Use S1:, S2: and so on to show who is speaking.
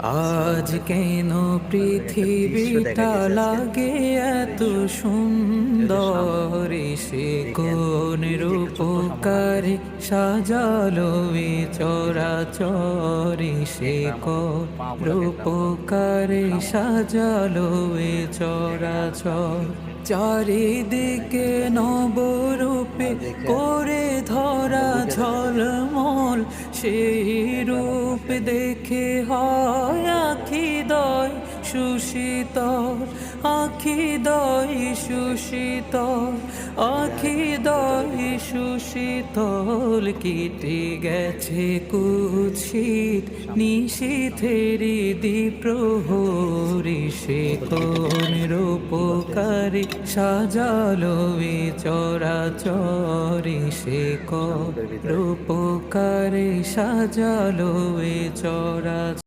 S1: আজ কেন পৃথিবীটা লাগে এত সুন্দর, সে কোন রূপকারে সাজালো এ চরাচর, সে কোন রূপকারে সাজালো এ চরাচর। চারিদিকে নবরূপে করে ধরা ঝলমল, সেই রূপ দেখে হয় আখি দয় সুশীতল, আখি দয় সুশীতল, আখি দয় সুশীতল। কেটে গেছে কুৎসিত নিশীথেরি দ্বিপ্রহরী, সে কোন রূপকারে সাজালো এ চরাচর, সে কোন রূপকারে সাজালো এ চরাচর।